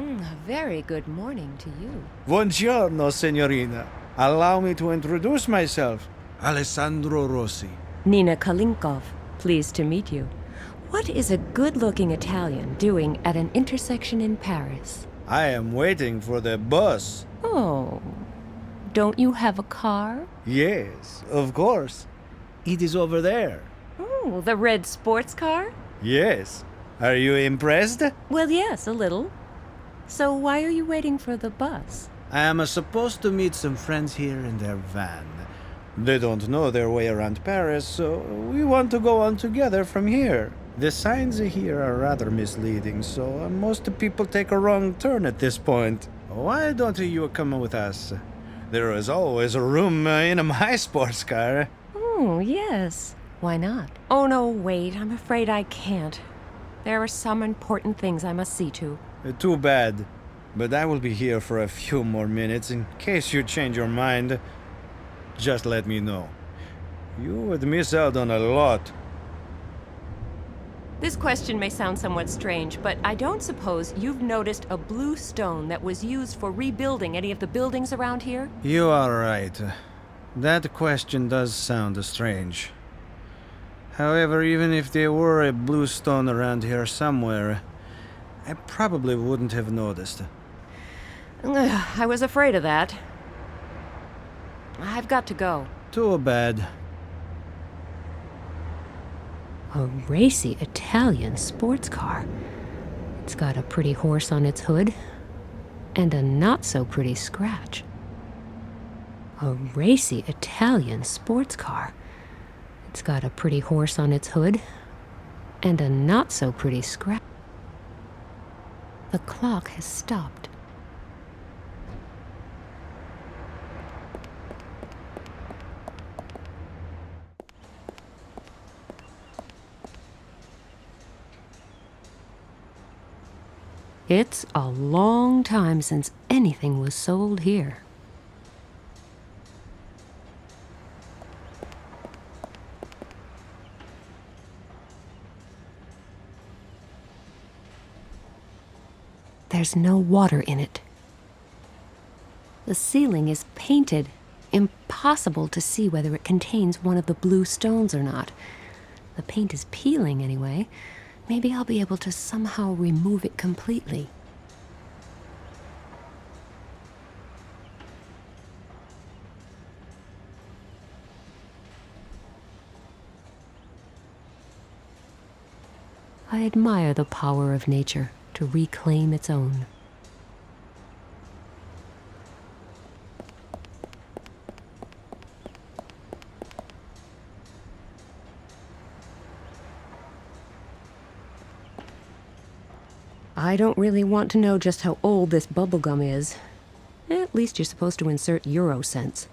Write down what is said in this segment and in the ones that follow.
A very good morning to you. Buongiorno, signorina. Allow me to introduce myself. Alessandro Rossi. Nina Kalenkow, pleased to meet you. What is a good-looking Italian doing at an intersection in Paris? I am waiting for the bus. Oh, don't you have a car? Yes, of course. It is over there. Oh, the red sports car? Yes. Are you impressed? Well, yes, a little. So why are you waiting for the bus? I am supposed to meet some friends here in their van. They don't know their way around Paris, so we want to go on together from here. The signs here are rather misleading, so most people take a wrong turn at this point. Why don't you come with us? There is always a room in my sports car. Oh, yes. Why not? Oh, no, wait. I'm afraid I can't. There are some important things I must see to. Too bad. But I will be here for a few more minutes in case you change your mind. Just let me know. You would miss out on a lot. This question may sound somewhat strange, but I don't suppose you've noticed a blue stone that was used for rebuilding any of the buildings around here? You are right. That question does sound strange. However, even if there were a blue stone around here somewhere, I probably wouldn't have noticed. I was afraid of that. I've got to go. Too bad. A racy Italian sports car. It's got a pretty horse on its hood, and a not-so-pretty scratch. A racy Italian sports car. It's got a pretty horse on its hood, and a not-so-pretty scratch. The clock has stopped. It's a long time since anything was sold here. There's no water in it. The ceiling is painted. Impossible to see whether it contains one of the blue stones or not. The paint is peeling anyway. Maybe I'll be able to somehow remove it completely. I admire the power of nature to reclaim its own. I don't really want to know just how old this bubblegum is. At least you're supposed to insert Euro cents.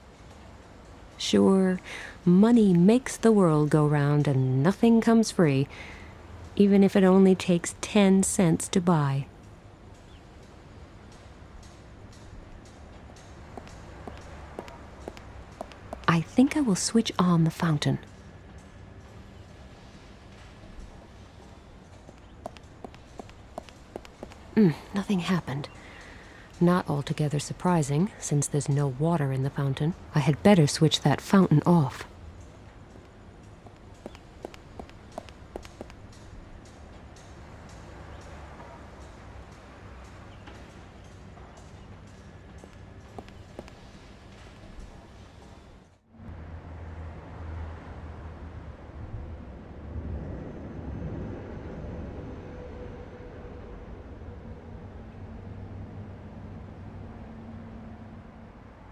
Sure, money makes the world go round and nothing comes free, even if it only takes 10 cents to buy. I think I will switch on the fountain. Nothing happened. Not altogether surprising, since there's no water in the fountain. I had better switch that fountain off.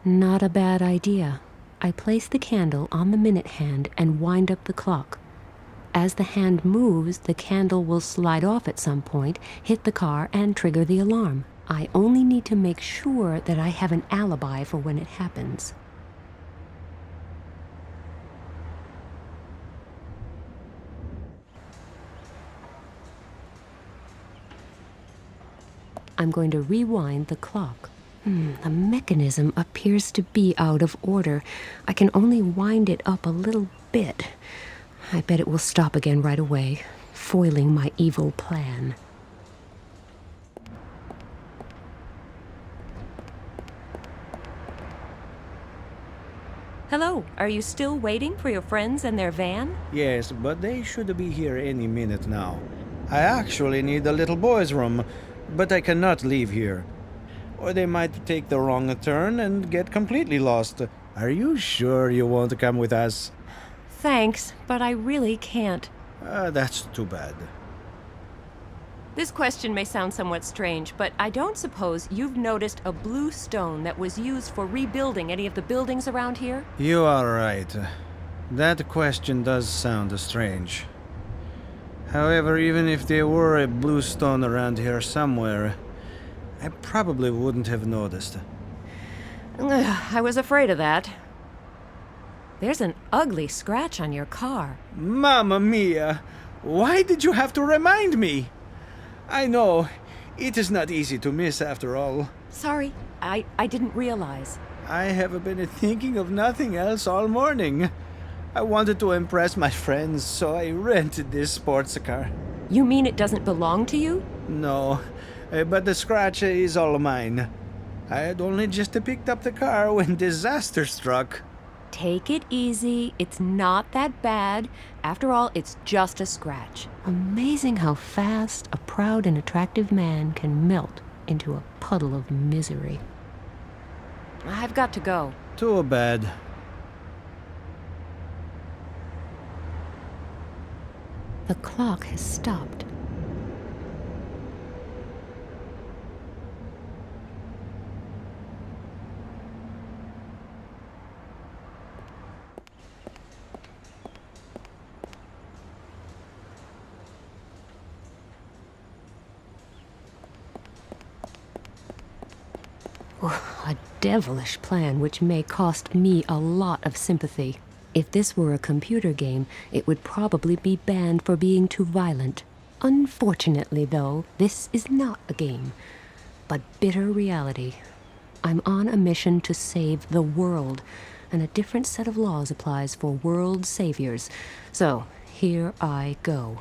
Not a bad idea. I place the candle on the minute hand and wind up the clock. As the hand moves, the candle will slide off at some point, hit the car, and trigger the alarm. I only need to make sure that I have an alibi for when it happens. I'm going to rewind the clock. The mechanism appears to be out of order. I can only wind it up a little bit. I bet it will stop again right away, foiling my evil plan. Hello, are you still waiting for your friends and their van? Yes, but they should be here any minute now. I actually need the little boy's room, but I cannot leave here. Or they might take the wrong turn and get completely lost. Are you sure you won't come with us? Thanks, but I really can't. That's too bad. This question may sound somewhat strange, but I don't suppose you've noticed a blue stone that was used for rebuilding any of the buildings around here? You are right. That question does sound strange. However, even if there were a blue stone around here somewhere, I probably wouldn't have noticed. I was afraid of that. There's an ugly scratch on your car. Mamma mia! Why did you have to remind me? I know, it is not easy to miss after all. Sorry, I didn't realize. I have been thinking of nothing else all morning. I wanted to impress my friends, so I rented this sports car. You mean it doesn't belong to you? No, but the scratch is all mine. I had only just picked up the car when disaster struck. Take it easy. It's not that bad. After all, it's just a scratch. Amazing how fast a proud and attractive man can melt into a puddle of misery. I've got to go. Too bad. The clock has stopped. A devilish plan which may cost me a lot of sympathy. If this were a computer game, it would probably be banned for being too violent. Unfortunately, though, this is not a game, but bitter reality. I'm on a mission to save the world, and a different set of laws applies for world saviors. So, here I go.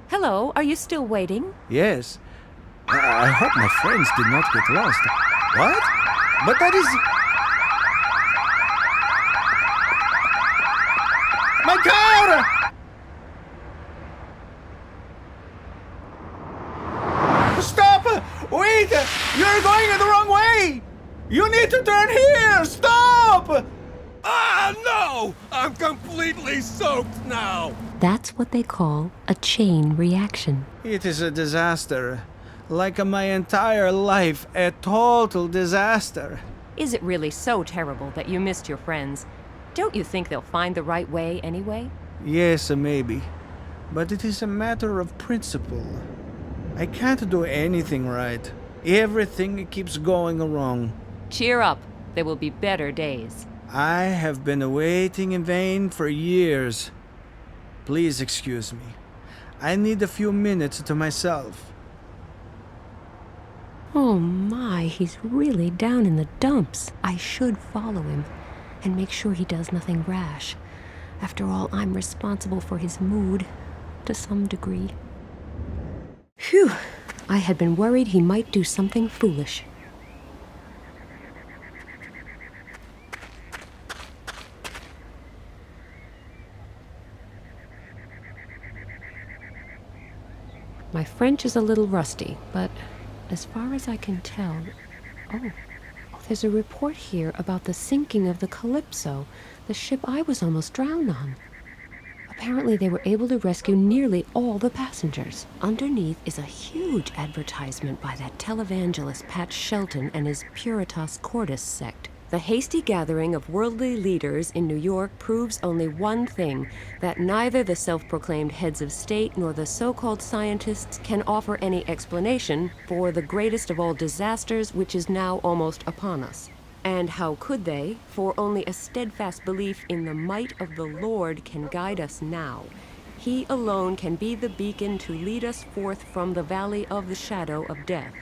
Hello, are you still waiting? Yes. I hope my friends did not get lost. What? But that is... My car! Stop! Wait! You're going in the wrong way! You need to turn here! Stop! Ah, no! I'm completely soaked now! That's what they call a chain reaction. It is a disaster. Like my entire life, a total disaster. Is it really so terrible that you missed your friends? Don't you think they'll find the right way anyway? Yes, maybe. But it is a matter of principle. I can't do anything right. Everything keeps going wrong. Cheer up. There will be better days. I have been waiting in vain for years. Please excuse me. I need a few minutes to myself. Oh my, he's really down in the dumps. I should follow him and make sure he does nothing rash. After all, I'm responsible for his mood, to some degree. Phew, I had been worried he might do something foolish. My French is a little rusty, but as far as I can tell... Oh, there's a report here about the sinking of the Calypso, the ship I was almost drowned on. Apparently they were able to rescue nearly all the passengers. Underneath is a huge advertisement by that televangelist Pat Shelton and his Puritas Cordis sect. The hasty gathering of worldly leaders in New York proves only one thing, that neither the self-proclaimed heads of state nor the so-called scientists can offer any explanation for the greatest of all disasters which is now almost upon us. And how could they? For only a steadfast belief in the might of the Lord can guide us now. He alone can be the beacon to lead us forth from the valley of the shadow of death.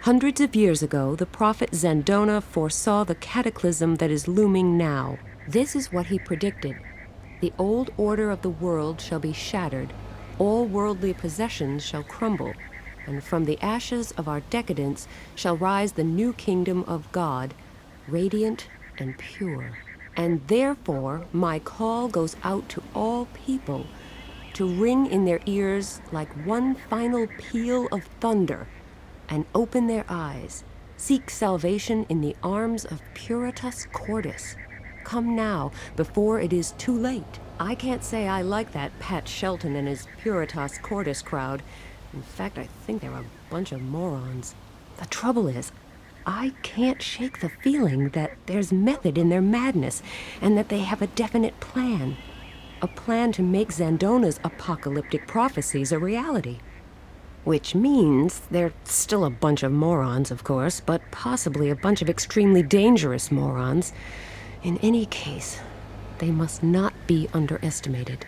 Hundreds of years ago, the prophet Zandona foresaw the cataclysm that is looming now. This is what he predicted. The old order of the world shall be shattered. All worldly possessions shall crumble. and from the ashes of our decadence shall rise the new kingdom of God, radiant and pure. And therefore my call goes out to all people, to ring in their ears like one final peal of thunder, and open their eyes, seek salvation in the arms of Puritas Cordis. Come now, before it is too late. I can't say I like that Pat Shelton and his Puritas Cordis crowd. In fact, I think they're a bunch of morons. The trouble is, I can't shake the feeling that there's method in their madness, and that they have a definite plan. A plan to make Zandona's apocalyptic prophecies a reality. Which means they're still a bunch of morons, of course, but possibly a bunch of extremely dangerous morons. In any case, they must not be underestimated.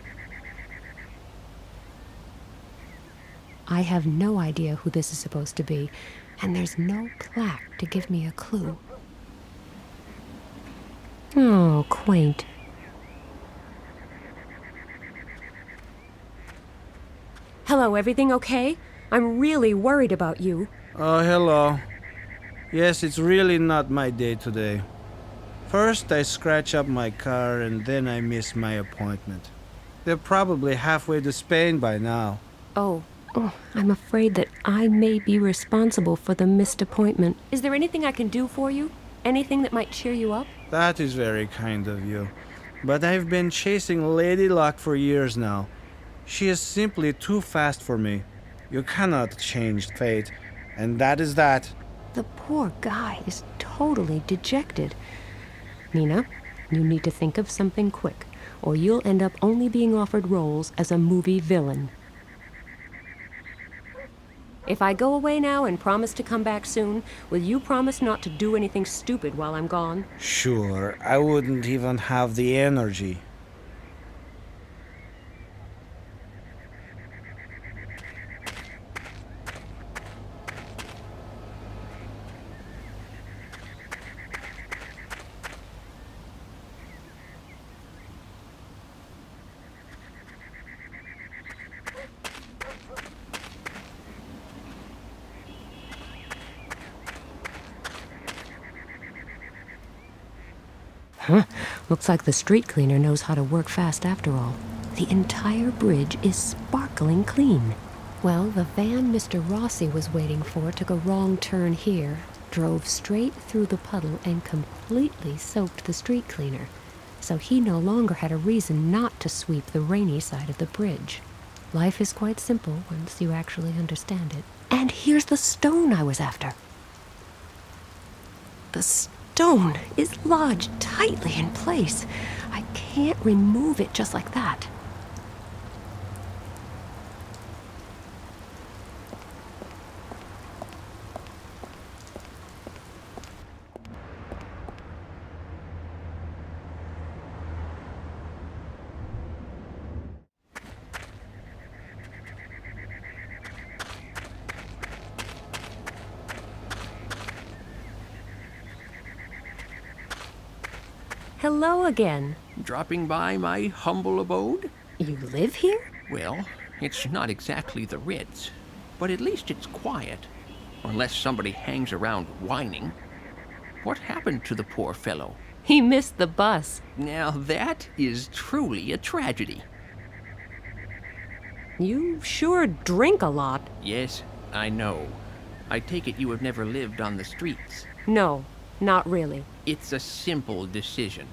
I have no idea who this is supposed to be, and there's no plaque to give me a clue. Oh, quaint. Hello, everything okay? I'm really worried about you. Oh, hello. Yes, it's really not my day today. First, I scratch up my car, and then I miss my appointment. They're probably halfway to Spain by now. Oh, I'm afraid that I may be responsible for the missed appointment. Is there anything I can do for you? Anything that might cheer you up? That is very kind of you. But I've been chasing Lady Luck for years now. She is simply too fast for me. You cannot change fate, and that is that. The poor guy is totally dejected. Nina, you need to think of something quick, or you'll end up only being offered roles as a movie villain. If I go away now and promise to come back soon, will you promise not to do anything stupid while I'm gone? Sure, I wouldn't even have the energy. Huh? Looks like the street cleaner knows how to work fast after all. The entire bridge is sparkling clean. Well, the van Mr. Rossi was waiting for took a wrong turn here, drove straight through the puddle, and completely soaked the street cleaner. So he no longer had a reason not to sweep the rainy side of the bridge. Life is quite simple once you actually understand it. And here's the stone I was after. The stone is lodged tightly in place. I can't remove it just like that. Hello again. Dropping by my humble abode? You live here? Well, it's not exactly the Ritz, but at least it's quiet. Unless somebody hangs around whining. What happened to the poor fellow? He missed the bus. Now that is truly a tragedy. You sure drink a lot. Yes, I know. I take it you have never lived on the streets. No, not really. It's a simple decision.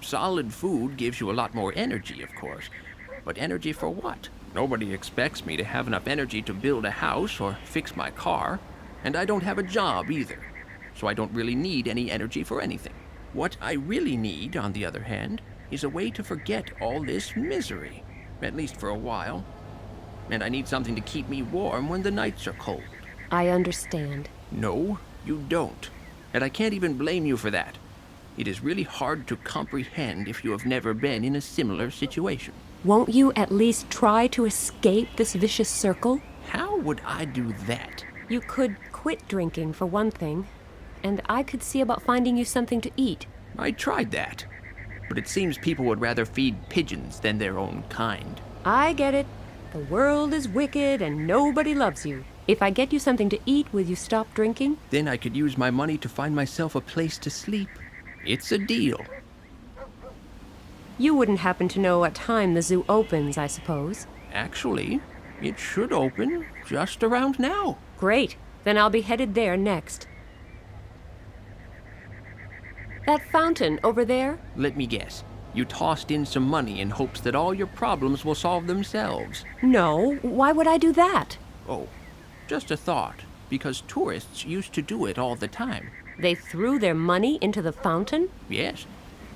Solid food gives you a lot more energy, of course. But energy for what? Nobody expects me to have enough energy to build a house or fix my car. And I don't have a job either. So I don't really need any energy for anything. What I really need, on the other hand, is a way to forget all this misery. At least for a while. And I need something to keep me warm when the nights are cold. I understand. No, you don't. And I can't even blame you for that. It is really hard to comprehend if you have never been in a similar situation. Won't you at least try to escape this vicious circle? How would I do that? You could quit drinking, for one thing. And I could see about finding you something to eat. I tried that. But it seems people would rather feed pigeons than their own kind. I get it. The world is wicked and nobody loves you. If I get you something to eat, will you stop drinking? Then I could use my money to find myself a place to sleep. It's a deal. You wouldn't happen to know what time the zoo opens, I suppose. Actually, it should open just around now. Great. Then I'll be headed there next. That fountain over there? Let me guess. You tossed in some money in hopes that all your problems will solve themselves. No. Why would I do that? Oh, just a thought. Because tourists used to do it all the time. They threw their money into the fountain? Yes.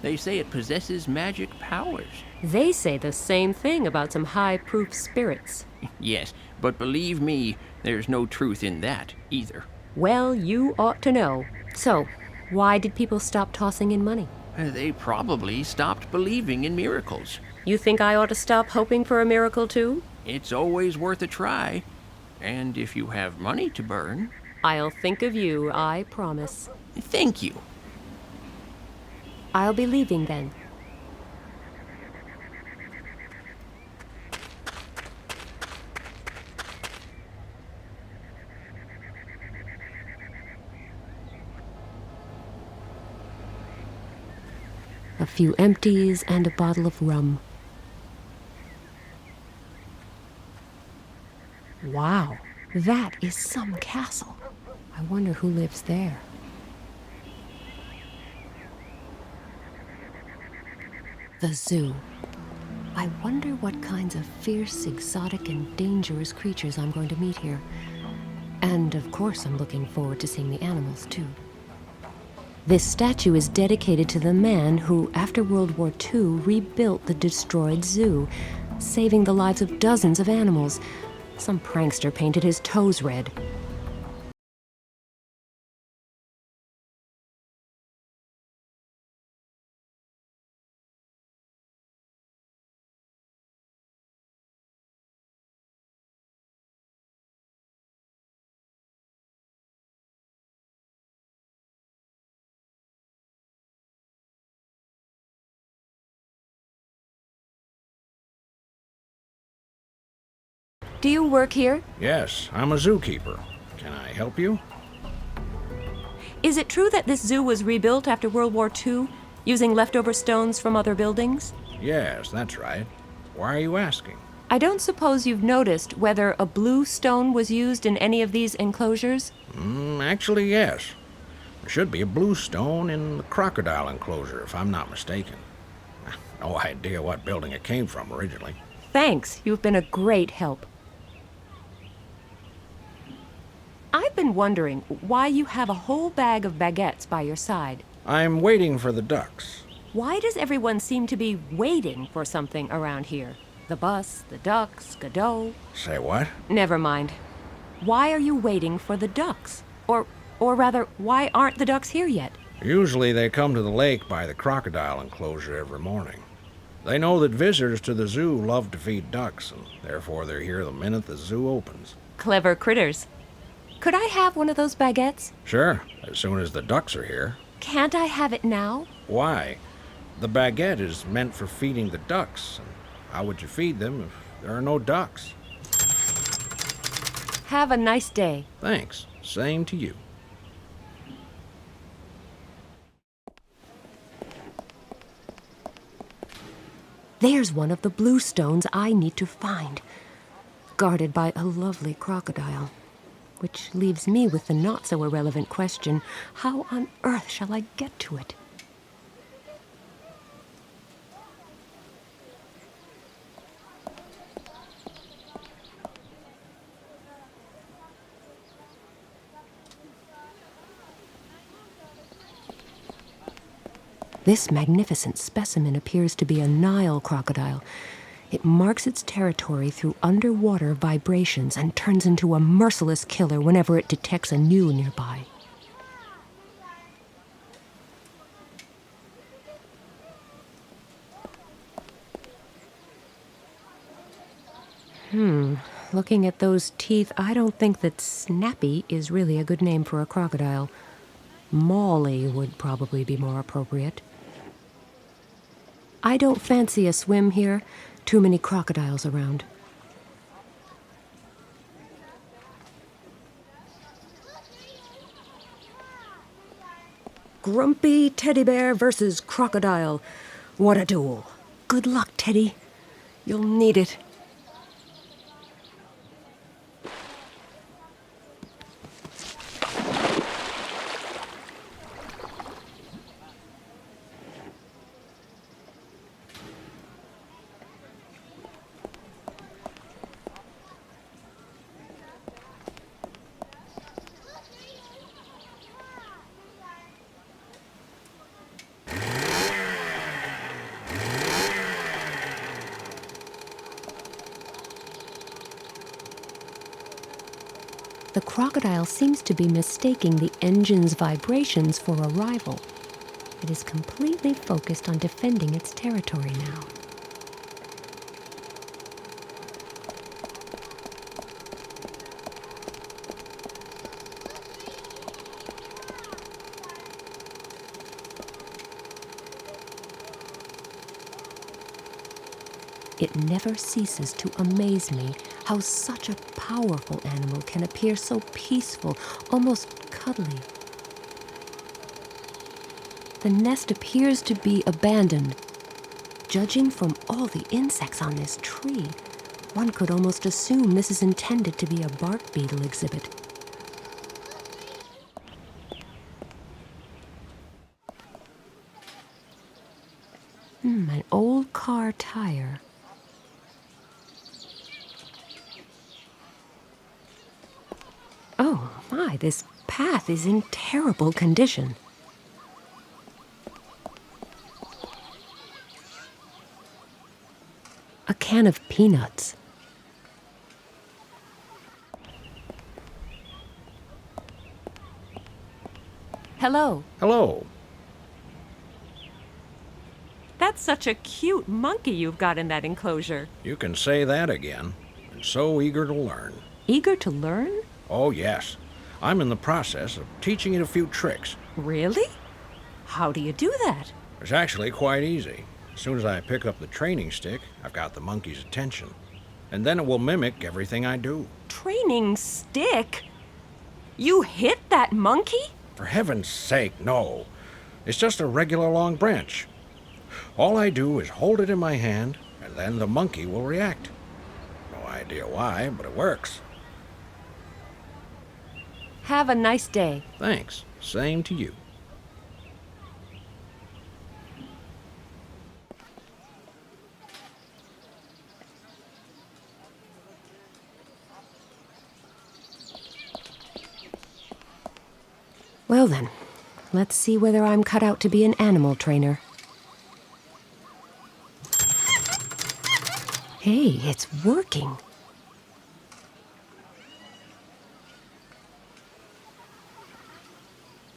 They say it possesses magic powers. They say the same thing about some high-proof spirits. Yes, but believe me, there's no truth in that either. Well, you ought to know. So, why did people stop tossing in money? They probably stopped believing in miracles. You think I ought to stop hoping for a miracle, too? It's always worth a try. And if you have money to burn... I'll think of you, I promise. Thank you. I'll be leaving then. A few empties and a bottle of rum. Wow, that is some castle. I wonder who lives there. The zoo. I wonder what kinds of fierce, exotic, and dangerous creatures I'm going to meet here. And of course I'm looking forward to seeing the animals too. This statue is dedicated to the man who, after World War II, rebuilt the destroyed zoo, saving the lives of dozens of animals. Some prankster painted his toes red. Do you work here? Yes, I'm a zookeeper. Can I help you? Is it true that this zoo was rebuilt after World War II, using leftover stones from other buildings? Yes, that's right. Why are you asking? I don't suppose you've noticed whether a blue stone was used in any of these enclosures? Actually, yes. There should be a blue stone in the crocodile enclosure, if I'm not mistaken. No idea what building it came from originally. Thanks, you've been a great help. I've been wondering why you have a whole bag of baguettes by your side. I'm waiting for the ducks. Why does everyone seem to be waiting for something around here? The bus, the ducks, Godot. Say what? Never mind. Why are you waiting for the ducks? Or rather, why aren't the ducks here yet? Usually they come to the lake by the crocodile enclosure every morning. They know that visitors to the zoo love to feed ducks, and therefore they're here the minute the zoo opens. Clever critters. Could I have one of those baguettes? Sure, as soon as the ducks are here. Can't I have it now? Why? The baguette is meant for feeding the ducks. And how would you feed them if there are no ducks? Have a nice day. Thanks. Same to you. There's one of the blue stones I need to find, guarded by a lovely crocodile. Which leaves me with the not-so-irrelevant question, how on earth shall I get to it? This magnificent specimen appears to be a Nile crocodile. It marks its territory through underwater vibrations and turns into a merciless killer whenever it detects a new nearby. Looking at those teeth, I don't think that Snappy is really a good name for a crocodile. Molly would probably be more appropriate. I don't fancy a swim here. Too many crocodiles around. Grumpy teddy bear versus crocodile. What a duel. Good luck, Teddy. You'll need it. The crocodile seems to be mistaking the engine's vibrations for a rival. It is completely focused on defending its territory now. It never ceases to amaze me how such a powerful animal can appear so peaceful, almost cuddly. The nest appears to be abandoned. Judging from all the insects on this tree, one could almost assume this is intended to be a bark beetle exhibit. An old car tire. Oh my, this path is in terrible condition. A can of peanuts. Hello. Hello. That's such a cute monkey you've got in that enclosure. You can say that again. And so eager to learn. Eager to learn? Oh, yes. I'm in the process of teaching it a few tricks. Really? How do you do that? It's actually quite easy. As soon as I pick up the training stick, I've got the monkey's attention. And then it will mimic everything I do. Training stick? You hit that monkey? For heaven's sake, no. It's just a regular long branch. All I do is hold it in my hand, and then the monkey will react. No idea why, but it works. Have a nice day. Thanks. Same to you. Well then, let's see whether I'm cut out to be an animal trainer. Hey, it's working.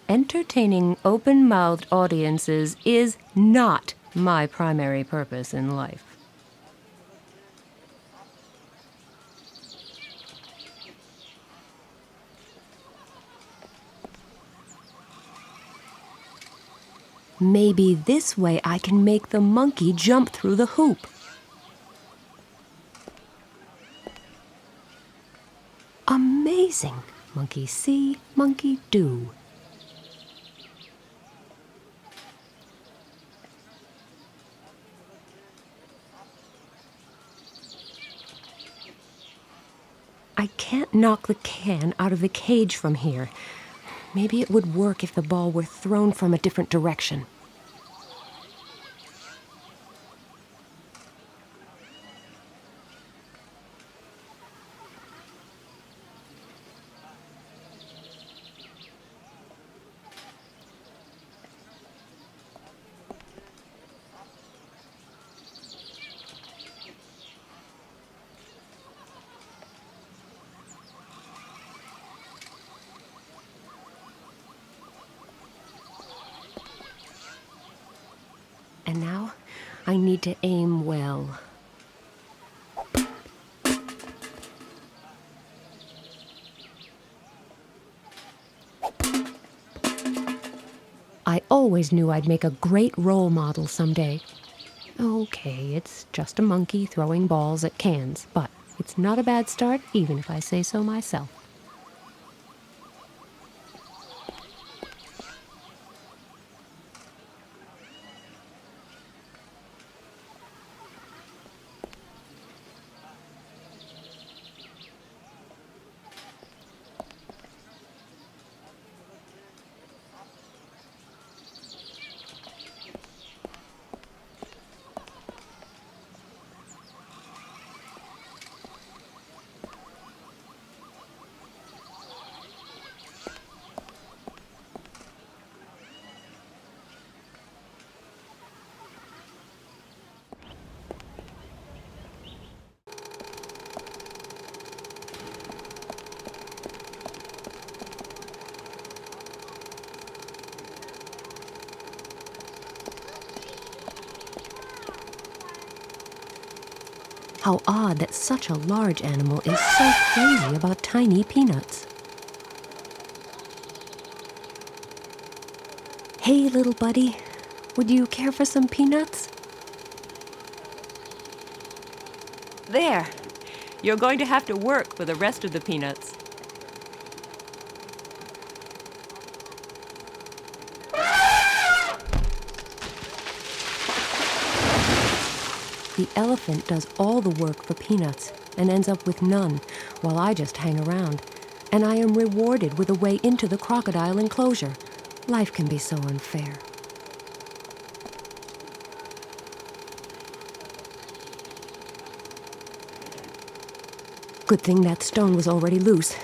Entertaining open-mouthed audiences is not my primary purpose in life. Maybe this way I can make the monkey jump through the hoop. Amazing! Monkey see, monkey do. I can't knock the can out of the cage from here. Maybe it would work if the ball were thrown from a different direction. And now, I need to aim well. I always knew I'd make a great role model someday. Okay, it's just a monkey throwing balls at cans, but it's not a bad start, even if I say so myself. How odd that such a large animal is so crazy about tiny peanuts. Hey, little buddy, would you care for some peanuts? There. You're going to have to work for the rest of the peanuts. The elephant does all the work for peanuts and ends up with none, while I just hang around. And I am rewarded with a way into the crocodile enclosure. Life can be so unfair. Good thing that stone was already loose,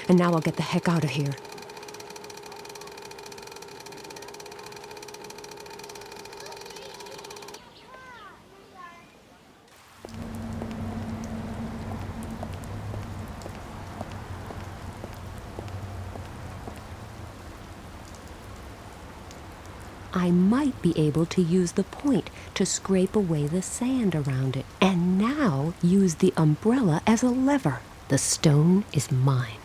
and now I'll get the heck out of here. I might be able to use the point to scrape away the sand around it, and now use the umbrella as a lever. The stone is mine.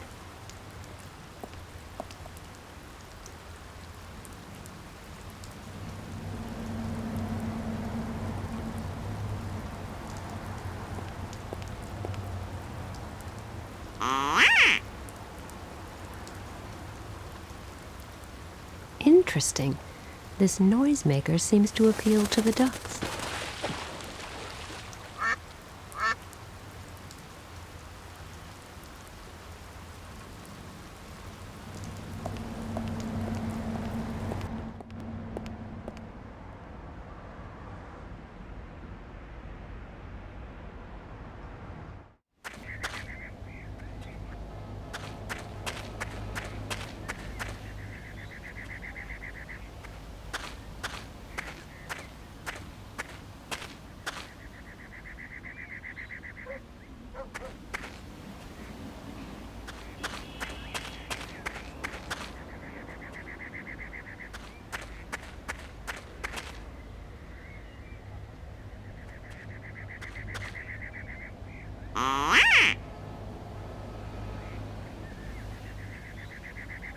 Interesting. This noisemaker seems to appeal to the ducks.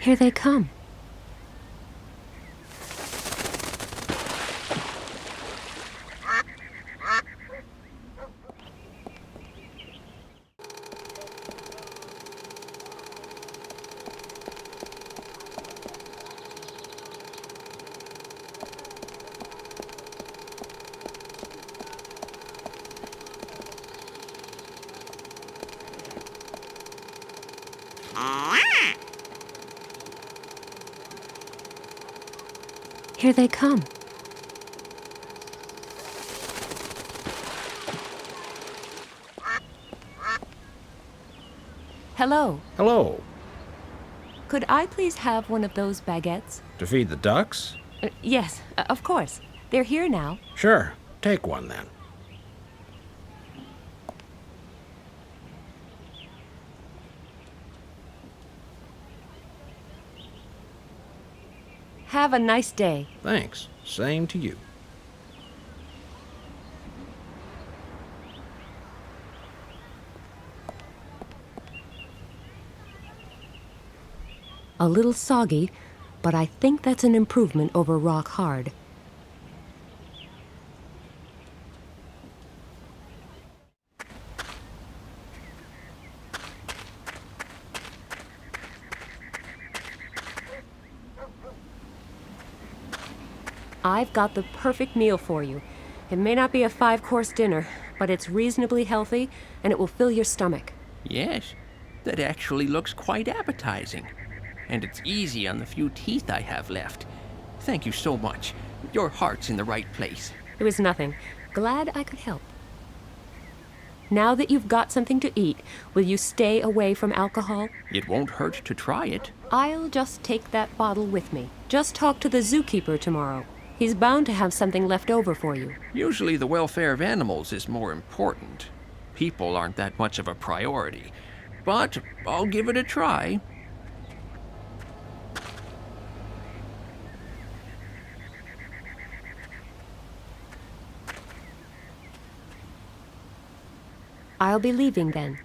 Here they come. Here they come. Hello. Hello. Could I please have one of those baguettes? To feed the ducks? Yes, of course. They're here now. Sure. Take one then. Have a nice day. Thanks. Same to you. A little soggy, but I think that's an improvement over rock hard. I've got the perfect meal for you. It may not be a 5-course dinner, but it's reasonably healthy, and it will fill your stomach. Yes, that actually looks quite appetizing. And it's easy on the few teeth I have left. Thank you so much. Your heart's in the right place. It was nothing. Glad I could help. Now that you've got something to eat, will you stay away from alcohol? It won't hurt to try it. I'll just take that bottle with me. Just talk to the zookeeper tomorrow. He's bound to have something left over for you. Usually the welfare of animals is more important. People aren't that much of a priority. But I'll give it a try. I'll be leaving then.